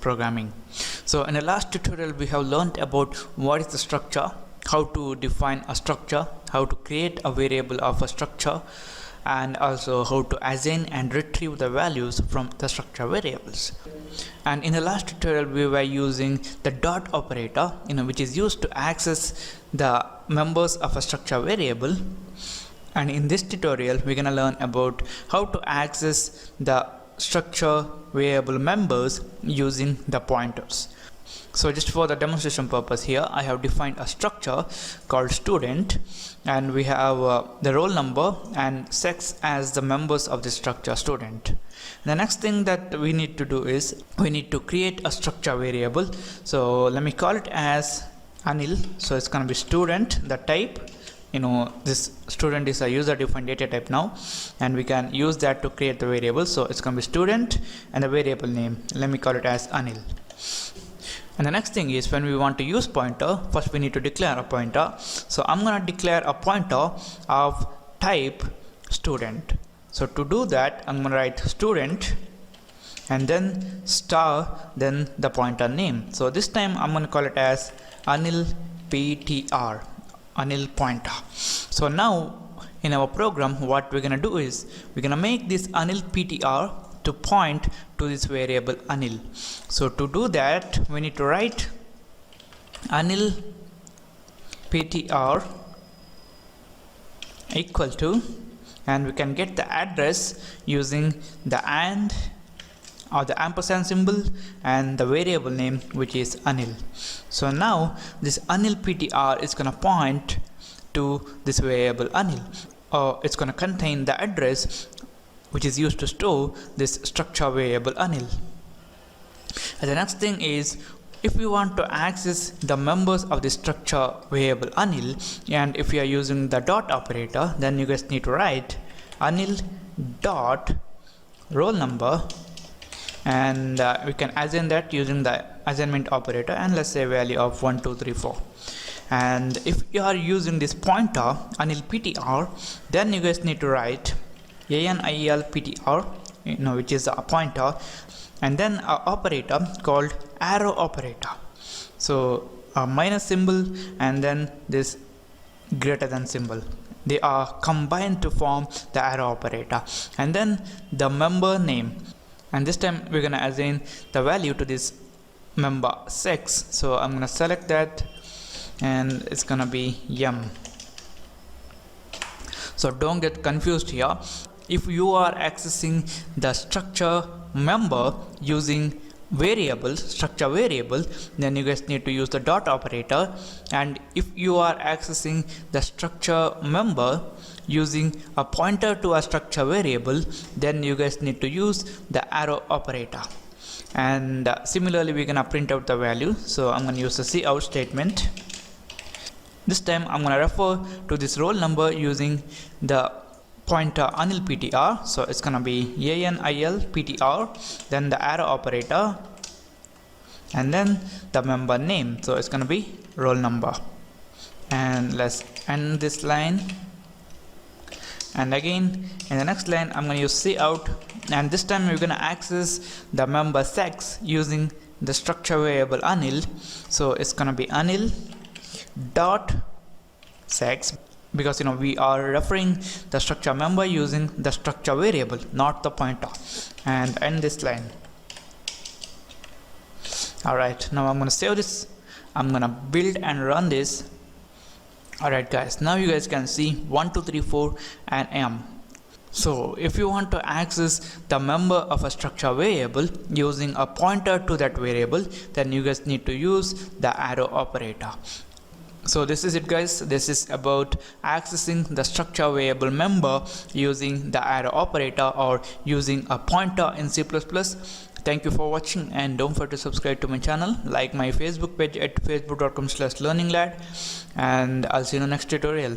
programming. So in the last tutorial we have learned about what is the structure, how to define a structure, how to create a variable of a structure, and also how to assign and retrieve the values from the structure variables. And in the last tutorial we were using the dot operator, which is used to access the members of a structure variable. And in this tutorial we're gonna learn about how to access the structure variable members using the pointers. So just for the demonstration purpose here, I have defined a structure called student, and we have the roll number and sex as the members of the structure student. The next thing that we need to do is we need to create a structure variable. So let me call it as Anil. So it's going to be student, the type. This student is a user defined data type now, and we can use that to create the variable. So it's going to be student and the variable name, let me call it as Anil. And the next thing is when we want to use pointer, first we need to declare a pointer. So I'm going to declare a pointer of type student. So to do that, I'm going to write student and then star, then the pointer name. So this time I'm going to call it as Anil PTR, Anil pointer. So now in our program what we're going to do is we're going to make this Anil PTR to point to this variable Anil. So to do that we need to write Anil PTR equal to, and we can get the address using the AND or the ampersand symbol and the variable name, which is Anil. So now this Anil PTR is going to point to this variable Anil, or it's going to contain the address which is used to store this structure variable Anil. And the next thing is if we want to access the members of the structure variable Anil, and if you are using the dot operator, then you guys need to write Anil dot roll number, and we can assign that using the assignment operator, and let's say value of 1 2 3 4. And if you are using this pointer Anil PTR, then you guys need to write ANIL PTR, which is a pointer, and then an operator called arrow operator. So a minus symbol and then this greater than symbol, they are combined to form the arrow operator, and then the member name. And this time we're going to assign the value to this member sex. So I'm going to select that, and it's going to be M. So don't get confused here. If you are accessing the structure member using structure variable, then you guys need to use the dot operator. And if you are accessing the structure member using a pointer to a structure variable, then you guys need to use the arrow operator. And similarly we're gonna print out the value. So I'm gonna use the cout statement. This time I'm gonna refer to this roll number using the pointer Anil PTR. So it's gonna be ANIL PTR, then the arrow operator, and then the member name. So it's gonna be roll number. And let's end this line. And again in the next line I'm gonna use cout, and this time we're gonna access the member sex using the structure variable Anil. So it's gonna be Anil dot sex, because we are referring the structure member using the structure variable, not the pointer. And end this line. Alright, now I'm gonna save this, I'm gonna build and run this. Alright guys, now you guys can see 1 2 3 4 and M. So if you want to access the member of a structure variable using a pointer to that variable, then you guys need to use the arrow operator. So this is it guys, this is about accessing the structure variable member using the arrow operator or using a pointer in C++. Thank you for watching, and don't forget to subscribe to my channel, like my Facebook page at facebook.com/learninglad, and I'll see you in the next tutorial.